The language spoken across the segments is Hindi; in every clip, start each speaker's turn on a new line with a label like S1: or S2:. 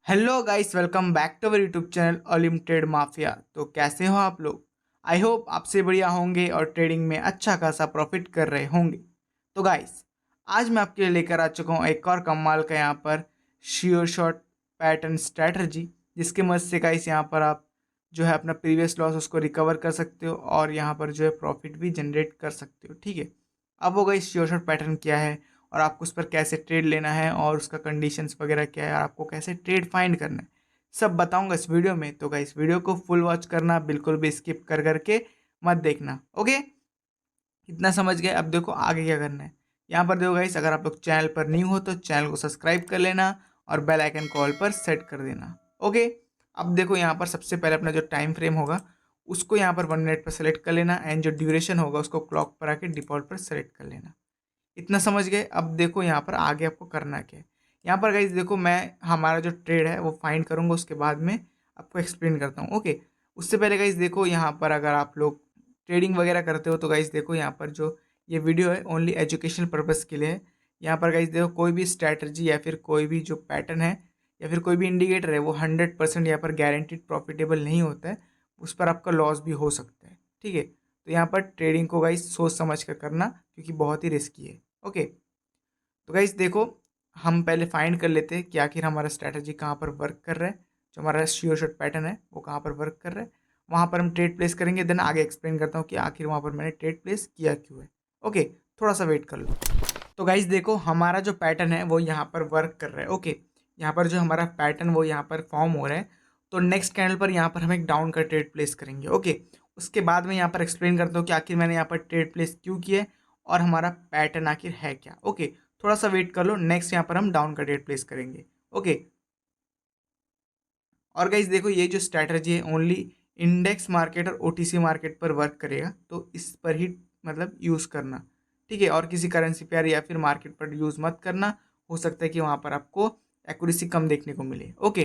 S1: Hello guys, welcome back to our YouTube channel Unlimited Mafia. तो कैसे हो आप लोग? आई होप आपसे बढ़िया होंगे और ट्रेडिंग में अच्छा खासा प्रॉफिट कर रहे होंगे। तो गाइस, आज मैं आपके लिए लेकर आ चुका हूँ एक और कमाल का यहाँ पर श्योर शॉट पैटर्न स्ट्रैटेजी, जिसके मदद से गाइस यहाँ पर आप जो है अपना प्रीवियस लॉस उसको रिकवर कर सकते हो और यहाँ पर जो है प्रॉफिट भी जनरेट कर सकते हो। ठीक है, अब वो गाइस श्योर शॉट पैटर्न क्या है और आपको उस पर कैसे ट्रेड लेना है और उसका कंडीशंस वगैरह क्या है और आपको कैसे ट्रेड फाइंड करना है, सब बताऊंगा इस वीडियो में। तो गाइस, वीडियो को फुल वॉच करना, बिल्कुल भी स्किप कर करके मत देखना। ओके, इतना समझ गए? अब देखो आगे क्या करना है। यहाँ पर देखो गाइस, अगर आप लोग चैनल पर न्यू हो तो चैनल को सब्सक्राइब कर लेना और बेल आइकन को ऑल पर सेट कर देना। ओके, अब देखो यहाँ पर सबसे पहले अपना जो टाइम फ्रेम होगा उसको यहाँ पर 1 मिनट पर सेलेक्ट कर लेना एंड जो ड्यूरेशन होगा उसको क्लॉक पर आके डिफॉल्ट पर सेलेक्ट कर लेना। इतना समझ गए? अब देखो यहाँ पर आगे आपको करना क्या है। यहाँ पर गाइज देखो, मैं हमारा जो ट्रेड है वो फाइंड करूँगा, उसके बाद में आपको एक्सप्लेन करता हूँ। ओके, उससे पहले गाइज देखो, यहाँ पर अगर आप लोग ट्रेडिंग वगैरह करते हो तो गाइज देखो, यहाँ पर जो ये वीडियो है ओनली एजुकेशनल पर्पज़ के लिए है। यहाँ पर गाइज देखो, कोई भी स्ट्रैटेजी या फिर कोई भी जो पैटर्न है या फिर कोई भी इंडिकेटर है वो 100% यहाँ पर गारंटीड प्रॉफिटेबल नहीं होता है। उस पर आपका लॉस भी हो सकता है। ठीक है, तो यहाँ पर ट्रेडिंग को गाइज सोच समझ कर करना, क्योंकि बहुत ही रिस्की है। ओके, तो गाइस देखो, हम पहले फाइंड कर लेते हैं कि आखिर हमारा स्ट्रैटेजी कहाँ पर वर्क कर रहा है। जो हमारा श्योर शॉट पैटर्न है वो कहाँ पर वर्क कर रहा है, वहाँ पर हम ट्रेड प्लेस करेंगे। देन आगे एक्सप्लेन करता हूँ कि आखिर वहाँ पर मैंने ट्रेड प्लेस किया क्यों है। ओके, थोड़ा सा वेट कर लो। तो गाइस देखो, हमारा जो पैटर्न है वो यहाँ पर वर्क कर रहा है। ओके, यहाँ पर जो हमारा पैटर्न वो यहाँ पर फॉर्म हो रहा है। तो नेक्स्ट कैंडल पर यहाँ पर हम एक डाउन का ट्रेड प्लेस करेंगे। ओके, उसके बाद में यहाँ पर एक्सप्लेन करता हूँ कि आखिर मैंने यहाँ पर ट्रेड प्लेस क्यों किया है और हमारा पैटर्न आखिर है क्या। ओके, थोड़ा सा वेट कर लो, नेक्स्ट यहाँ पर हम डाउन का ट्रेड प्लेस करेंगे। ओके, और गाइज देखो, ये जो स्ट्रैटेजी है ओनली इंडेक्स मार्केट और ओटीसी मार्केट पर वर्क करेगा, तो इस पर ही मतलब यूज़ करना। ठीक है, और किसी करेंसी पेयर या फिर मार्केट पर यूज़ मत करना। हो सकता है कि वहाँ पर आपको एक्यूरेसी कम देखने को मिले। ओके,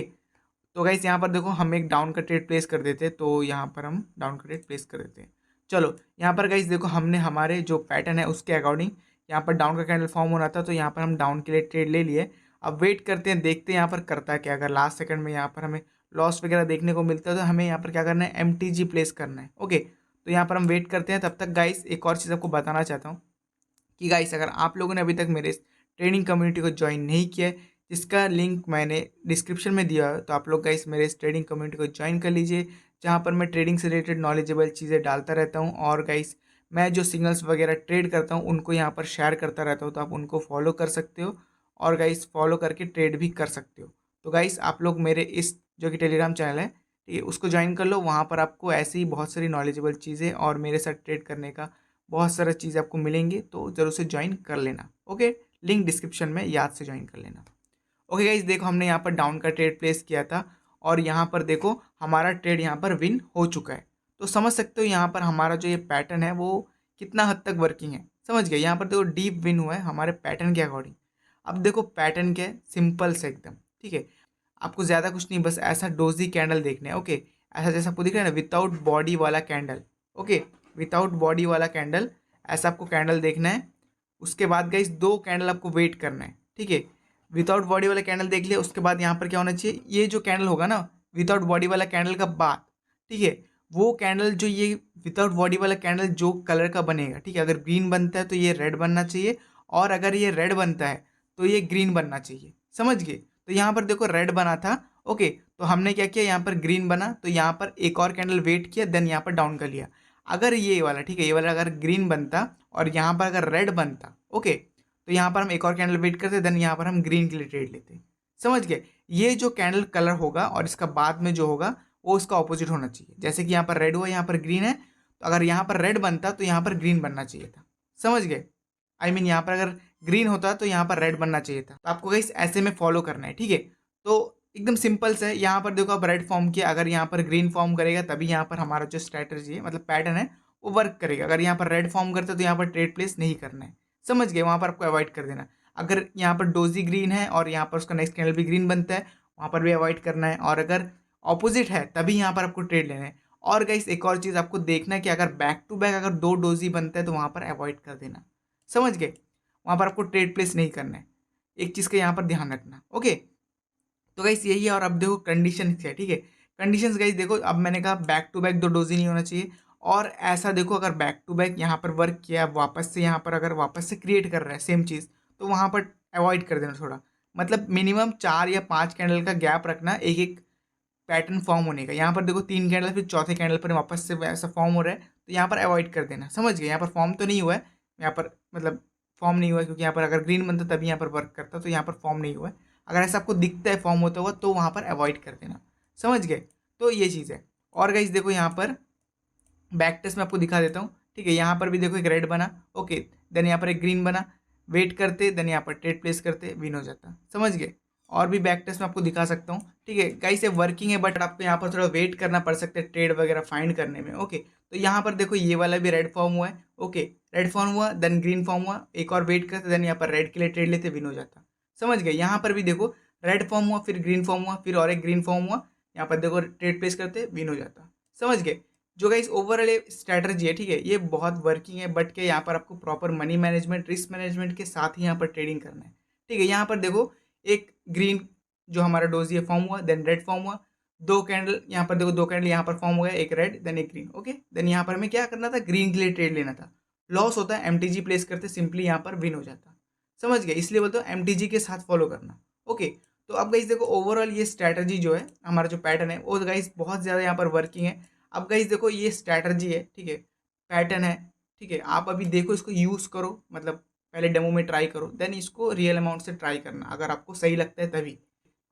S1: तो गाइस यहाँ पर देखो, हम एक डाउन का ट्रेड प्लेस कर देते हैं, तो यहाँ पर हम डाउन का ट्रेड प्लेस कर देते हैं। चलो, यहाँ पर गाइस देखो, हमने हमारे जो पैटर्न है उसके अकॉर्डिंग यहाँ पर डाउन का कैंडल फॉर्म होना था, तो यहाँ पर हम डाउन के लिए ट्रेड ले लिए। अब वेट करते हैं, देखते हैं यहाँ पर करता है क्या। अगर लास्ट सेकंड में यहाँ पर हमें लॉस वगैरह देखने को मिलता है तो हमें यहाँ पर क्या करना है, MTG प्लेस करना है। ओके, तो यहाँ पर हम वेट करते हैं। तब तक गाइस एक और चीज़ आपको बताना चाहता हूँ कि गाइस, अगर आप लोगों ने अभी तक मेरे ट्रेनिंग कम्युनिटी को ज्वाइन नहीं किया है, जिसका लिंक मैंने डिस्क्रिप्शन में दिया है, तो आप लोग गाइस मेरे इस ट्रेडिंग कम्युनिटी को ज्वाइन कर लीजिए, जहाँ पर मैं ट्रेडिंग से रिलेटेड नॉलेजेबल चीज़ें डालता रहता हूँ। और गाइस, मैं जो सिग्नल्स वगैरह ट्रेड करता हूँ उनको यहाँ पर शेयर करता रहता हूँ, तो आप उनको फॉलो कर सकते हो और गाइस फॉलो करके ट्रेड भी कर सकते हो। तो गाइस, आप लोग मेरे इस जो कि टेलीग्राम चैनल है, ठीक है, उसको ज्वाइन कर लो। वहाँ पर आपको ऐसे ही बहुत सारी नॉलेजेबल चीज़ें और मेरे साथ ट्रेड करने का बहुत सारा चीज़ आपको मिलेंगे, तो ज़रूर से ज्वाइन कर लेना। ओके, लिंक डिस्क्रिप्शन में, याद से ज्वाइन कर लेना। ओके गाइज देखो, हमने यहाँ पर डाउन का ट्रेड प्लेस किया था और यहाँ पर देखो हमारा ट्रेड यहाँ पर विन हो चुका है। तो समझ सकते हो यहाँ पर हमारा जो ये पैटर्न है वो कितना हद तक वर्किंग है। समझ गए? यहाँ पर देखो डीप विन हुआ है हमारे पैटर्न के अकॉर्डिंग। अब देखो पैटर्न क्या है, सिंपल से एकदम। ठीक है, आपको ज़्यादा कुछ नहीं, बस ऐसा डोजी कैंडल देखना है। ओके, ऐसा जैसा आपको दिख रहा है ना, विदाउट बॉडी वाला कैंडल। ओके, विदाउट बॉडी वाला कैंडल, ऐसा आपको कैंडल देखना है। उसके बाद गाइस 2 कैंडल आपको वेट करना है। ठीक है, विदाउट बॉडी वाला कैंडल देख लिया, उसके बाद यहाँ पर क्या होना चाहिए, ये जो कैंडल होगा ना विदाउट बॉडी वाला कैंडल का बाद, ठीक है, वो कैंडल जो ये विदाउट बॉडी वाला कैंडल जो कलर का बनेगा, ठीक है, अगर ग्रीन बनता है तो ये रेड बनना चाहिए, और अगर ये रेड बनता है तो ये ग्रीन बनना चाहिए। समझ गए? तो यहाँ पर देखो रेड बना था। ओके, तो हमने क्या किया, यहाँ पर ग्रीन बना, तो यहाँ पर एक और कैंडल वेट किया, देन यहाँ पर डाउन कर लिया। अगर ये वाला, ठीक है, ये वाला अगर ग्रीन बनता और यहाँ पर अगर रेड बनता, ओके, तो यहाँ पर हम एक और कैंडल वेट करते, देन यहाँ पर हम ग्रीन के लिए ट्रेड लेते। समझ गए? ये जो कैंडल कलर होगा और इसका बाद में जो होगा वो उसका ऑपोजिट होना चाहिए। जैसे कि यहाँ पर रेड हुआ, यहाँ पर ग्रीन है, तो अगर यहाँ पर रेड बनता तो यहाँ पर ग्रीन बनना चाहिए था। समझ गए? आई मीन यहाँ पर अगर ग्रीन होता तो यहाँ पर रेड बनना चाहिए था। तो आपको गाइस ऐसे में फॉलो करना है। ठीक है, तो एकदम सिंपल से यहाँ पर देखो, आप रेड फॉर्म किया, अगर यहाँ पर ग्रीन फॉर्म करेगा तभी यहाँ पर हमारा जो स्ट्रैटेजी है, मतलब पैटर्न है, वो वर्क करेगा। अगर यहाँ पर रेड फॉर्म करते तो यहाँ पर ट्रेड प्लेस नहीं करना है। समझ गए? वहाँ पर आपको अवॉइड कर देना। अगर यहाँ पर डोजी ग्रीन है और यहाँ पर उसका नेक्स्ट कैंडल भी ग्रीन बनता है, वहाँ पर भी अवॉइड करना है। और अगर ऑपोजिट है तभी यहाँ पर आपको ट्रेड लेना है। और गाइस एक और चीज़ आपको देखना है कि अगर बैक टू बैक अगर 2 डोजी बनता है तो वहाँ पर अवॉइड कर देना। समझ गए? वहाँ पर आपको ट्रेड प्लेस नहीं करना है। एक चीज़ का यहाँ पर ध्यान रखना। ओके, तो गाइस यही है। और अब देखो कंडीशन क्या है, ठीक है। कंडीशंस गाइस देखो, अब मैंने कहा बैक टू बैक 2 डोज ही नहीं होना चाहिए। और ऐसा देखो, अगर बैक टू बैक यहाँ पर वर्क किया, वापस से यहाँ पर अगर वापस से क्रिएट कर रहा है सेम चीज़, तो वहाँ पर अवॉइड कर देना थोड़ा। मतलब मिनिमम 4 या 5 कैंडल का गैप रखना एक एक पैटर्न फॉर्म होने का। यहाँ पर देखो 3 कैंडल, फिर चौथे कैंडल पर वापस से वैसा फॉर्म हो रहा है, तो यहाँ पर अवॉइड कर देना। समझ गए, यहाँ पर फॉर्म तो नहीं हुआ है, यहाँ पर मतलब फॉर्म नहीं हुआ है, क्योंकि यहाँ पर अगर ग्रीन बनता तभी यहाँ पर वर्क करता, तो यहाँ पर फॉर्म नहीं हुआ है। अगर ऐसा आपको दिखता है फॉर्म होता हुआ, तो वहाँ पर अवॉइड कर देना। समझ गए, तो ये चीज़ है। और गाइस देखो यहाँ पर बैक टेस्ट में आपको दिखा देता हूँ, ठीक है। यहाँ पर भी देखो एक रेड बना, ओके, देन यहाँ पर एक ग्रीन बना, वेट करते, देन यहाँ पर ट्रेड प्लेस करते, विन हो जाता। समझ गए। और भी बैक टेस्ट में आपको दिखा सकता हूँ, ठीक है। गाइस ये वर्किंग है, बट आपको यहाँ पर थोड़ा वेट करना पड़ सकता है ट्रेड वगैरह फाइंड करने में, ओके। तो यहाँ पर देखो ये वाला भी रेड फॉर्म हुआ है, ओके, रेड फॉर्म हुआ, देन ग्रीन फॉर्म हुआ, एक और वेट करते, देन यहाँ पर रेड के लिए ट्रेड लेते, विन हो जाता। समझ गए। यहाँ पर भी देखो रेड फॉर्म हुआ, फिर ग्रीन फॉर्म हुआ, फिर और एक ग्रीन फॉर्म हुआ, यहाँ पर देखो ट्रेड प्लेस करते, विन हो जाता। समझ गए। जो गाइस ओवरऑल स्ट्रैटेजी है, ठीक है, ये बहुत वर्किंग है, बट के यहाँ पर आपको proper money management, risk management के साथ ही यहाँ पर ट्रेडिंग करना है, ठीक है। यहाँ पर देखो एक ग्रीन जो हमारा डोजी है फॉर्म हुआ, देन रेड फॉर्म हुआ, 2 कैंडल यहाँ पर देखो, 2 कैंडल यहाँ पर फॉर्म हो गया, एक रेड देन एक ग्रीन, ओके। देन यहाँ पर हमें क्या करना था, ग्रीन के लिए ट्रेड लेना था। लॉस होता है, एमटीजी प्लेस करते, सिंपली यहाँ पर विन हो जाता। समझ गए, इसलिए बोलते हो एमटीजी के साथ फॉलो करना, ओके। तो अब गाइस देखो ओवरऑल ये स्ट्रैटेजी जो है, हमारा जो पैटर्न है, वो गाइस बहुत ज़्यादा यहाँ पर वर्किंग है। अब गाइस देखो ये स्ट्रैटेजी है, ठीक है, पैटर्न है, ठीक है। आप अभी देखो इसको यूज़ करो, मतलब पहले डेमो में ट्राई करो, देन इसको रियल अमाउंट से ट्राई करना, अगर आपको सही लगता है तभी।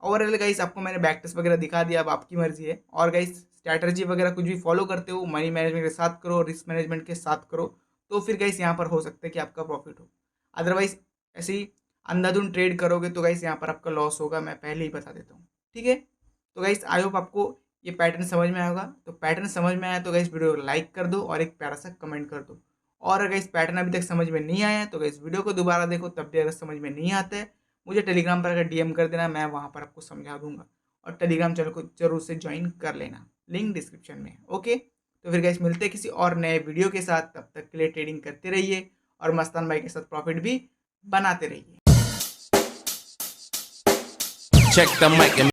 S1: ओवरऑल गाइस आपको मैंने बैक टेस्ट वगैरह दिखा दिया, अब आपकी मर्जी है। और गाइस स्ट्रैटेजी वगैरह कुछ भी फॉलो करते हो, मनी मैनेजमेंट के साथ करो, रिस्क मैनेजमेंट के साथ करो, तो फिर गाइस यहाँ पर हो सकता है कि आपका प्रॉफिट हो। अदरवाइज ऐसे ही अंधाधुंध ट्रेड करोगे तो गाइस यहाँ पर आपका लॉस होगा, मैं पहले ही बता देता हूँ, ठीक है। तो गाइस आई होप आपको ये पैटर्न समझ में आया होगा। तो पैटर्न समझ में आया तो गाइस वीडियो को लाइक कर दो और एक प्यारा सा कमेंट कर दो। और अगर इस पैटर्न अभी तक समझ में नहीं आया तो गाइस वीडियो को दोबारा देखो, तब भी अगर समझ में नहीं आता है मुझे टेलीग्राम पर अगर डीएम कर देना, मैं वहाँ पर आपको समझा दूंगा। और टेलीग्राम चैनल को जरूर से ज्वाइन कर लेना, लिंक डिस्क्रिप्शन में है, ओके। तो फिर गाइस मिलते हैं किसी और नए वीडियो के साथ, तब तक के लिए ट्रेडिंग करते रहिए और मस्तान भाई के साथ प्रॉफिट भी बनाते रहिए।
S2: Check the mic and